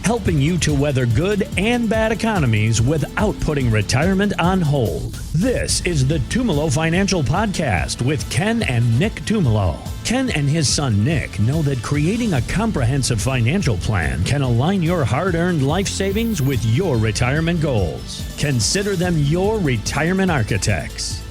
helping you to weather good and bad economies without putting retirement on hold. This is the Tumolo Financial Podcast with Ken and Nick Tumolo. Ken and his son Nick know that creating a comprehensive financial plan can align your hard-earned life savings with your retirement goals. Consider them your retirement architects.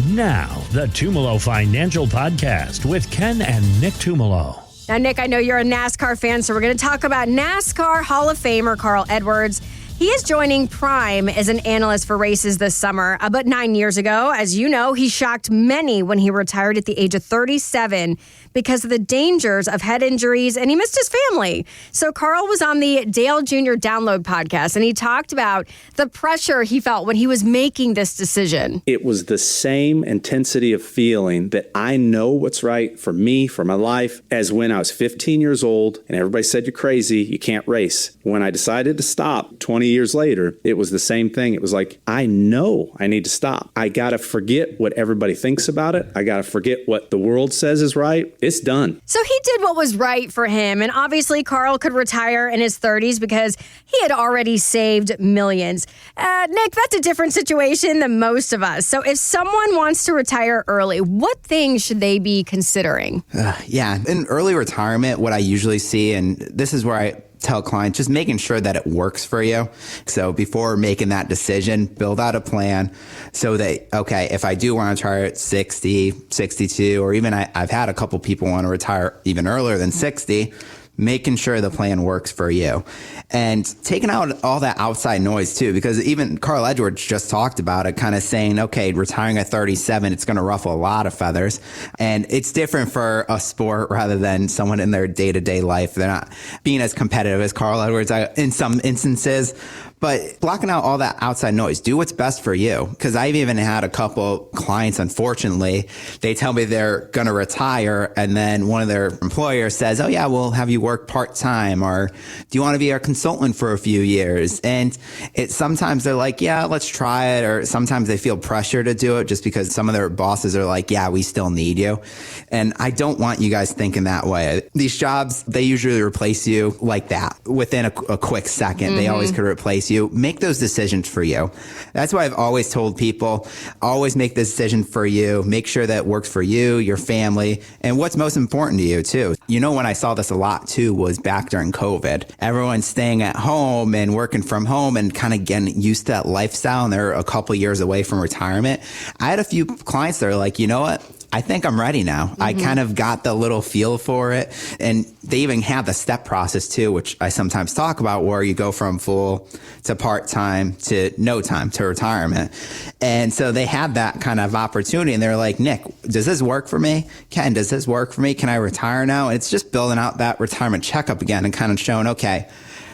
Now, the Tumolo Financial Podcast with Ken and Nick Tumolo. Now, Nick, I know you're a NASCAR fan, so we're going to talk about NASCAR Hall of Famer Carl Edwards. He is joining Prime as an analyst for races this summer. But 9 years ago, as you know, he shocked many when he retired at the age of 37 because of the dangers of head injuries, and he missed his family. So Carl was on the Dale Jr. Download podcast, and he talked about the pressure he felt when he was making this decision. It was the same intensity of feeling that I know what's right for me, for my life, as when I was 15 years old and everybody said, you're crazy, you can't race. When I decided to stop 20 years later, it was the same thing. It was like, I know I need to stop. I got to forget what everybody thinks about it. I got to forget what the world says is right. It's done. So he did what was right for him. And obviously, Carl could retire in his 30s because he had already saved millions. Nick, that's a different situation than most of us. So if someone wants to retire early, what things should they be considering? In early retirement, what I usually see, and this is where I tell clients, just making sure that it works for you. So before making that decision, build out a plan so that, okay, if I do want to retire at 60, 62, or even I've had a couple people want to retire even earlier than 60, making sure the plan works for you and taking out all that outside noise too, because even Carl Edwards just talked about it, kind of saying, okay, retiring at 37, it's going to ruffle a lot of feathers. And it's different for a sport rather than someone in their day-to-day life. They're not being as competitive as Carl Edwards in some instances, but blocking out all that outside noise. Do what's best for you. Because I've even had a couple clients, unfortunately, they tell me they're going to retire, and then one of their employers says, oh yeah, we'll have you work part-time, or do you want to be our consultant for a few years? And sometimes they're like, yeah, let's try it. Or sometimes they feel pressure to do it just because some of their bosses are like, yeah, we still need you. And I don't want you guys thinking that way. These jobs, they usually replace you like that within a quick second. Mm-hmm. They always could replace you. Make those decisions for you. That's why I've always told people, always make the decision for you. Make sure that it works for you, your family, and what's most important to you too. You know, when I saw this a lot too was back during COVID. Everyone's staying at home and working from home and kind of getting used to that lifestyle, and they're a couple years away from retirement. I had a few clients that are like, you know what? I think I'm ready now. Mm-hmm. I kind of got the little feel for it. And they even have the step process too, which I sometimes talk about, where you go from full to part-time to no time to retirement. And so they had that kind of opportunity, and they're like, Nick, does this work for me? Ken, does this work for me? Can I retire now? And it's just building out that retirement checkup again and kind of showing, okay,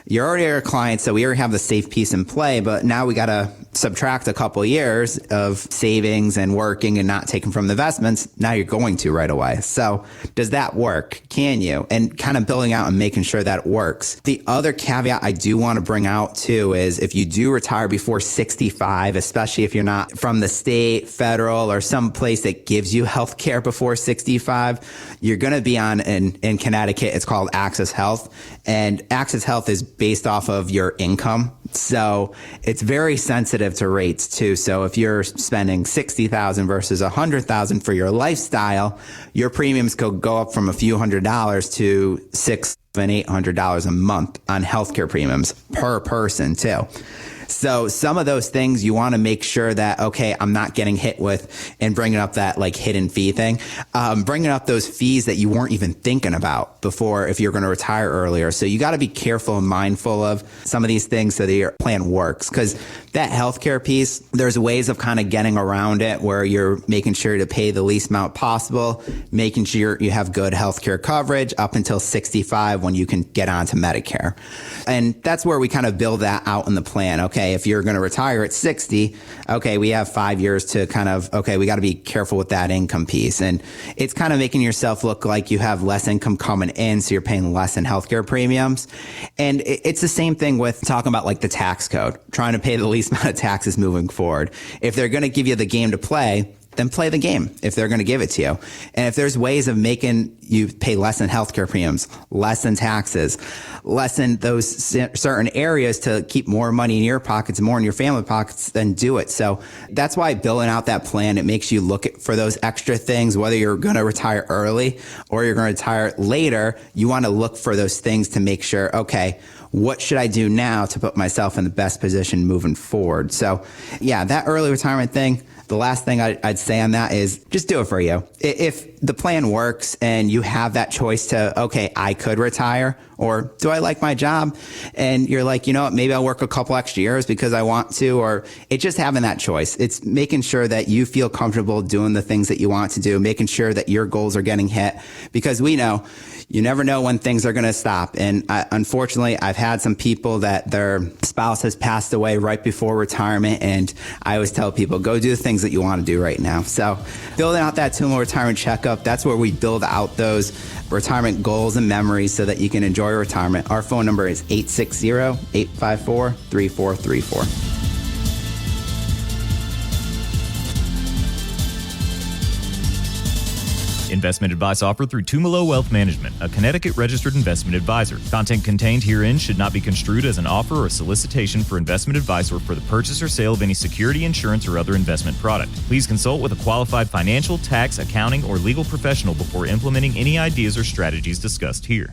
you're already our client, so we already have the safe piece in play, but now we got to subtract a couple of years of savings and working and not taking from the investments. Now you're going to right away. So does that work? Can you? And kind of building out and making sure that it works. The other caveat I do want to bring out too is if you do retire before 65, especially if you're not from the state, federal, or some place that gives you health care before 65, you're going to be on, in Connecticut, it's called Access Health. And Access Health is based off of your income. So it's very sensitive to rates too. So if you're spending $60,000 versus $100,000 for your lifestyle, your premiums could go up from a few $100s to $600 and $800 a month on healthcare premiums per person too. So some of those things you want to make sure that, okay, I'm not getting hit with and bringing up that like hidden fee thing, bringing up those fees that you weren't even thinking about before if you're going to retire earlier. So you got to be careful and mindful of some of these things so that your plan works, because that healthcare piece, there's ways of kind of getting around it where you're making sure to pay the least amount possible, making sure you have good healthcare coverage up until 65 when you can get onto Medicare. And that's where we kind of build that out in the plan. Okay, if you're going to retire at 60, okay, we have 5 years to kind of, okay, we got to be careful with that income piece. And it's kind of making yourself look like you have less income coming in, so you're paying less in healthcare premiums. And it's the same thing with talking about like the tax code, trying to pay the least amount of taxes moving forward. If they're going to give you the game to play, then play the game if they're going to give it to you. And if there's ways of making you pay less in healthcare premiums, less in taxes, less in those certain areas to keep more money in your pockets, more in your family pockets, then do it. So that's why building out that plan, it makes you look for those extra things, whether you're going to retire early or you're going to retire later. You want to look for those things to make sure, okay, what should I do now to put myself in the best position moving forward? So yeah, that early retirement thing, the last thing I'd say on that is just do it for you. If the plan works and you have that choice to, okay, I could retire, or do I like my job? And you're like, you know what, maybe I'll work a couple extra years because I want to, or it's just having that choice. It's making sure that you feel comfortable doing the things that you want to do, making sure that your goals are getting hit, because we know you never know when things are going to stop. And unfortunately, I've had some people that their spouse has passed away right before retirement. And I always tell people, go do the things that you want to do right now. So building out that Tumolo retirement checkup, that's where we build out those retirement goals and memories so that you can enjoy retirement. Our phone number is 860-854-3434. Investment advice offered through Tumolo Wealth Management, a Connecticut-registered investment advisor. Content contained herein should not be construed as an offer or solicitation for investment advice or for the purchase or sale of any security, insurance, or other investment product. Please consult with a qualified financial, tax, accounting, or legal professional before implementing any ideas or strategies discussed here.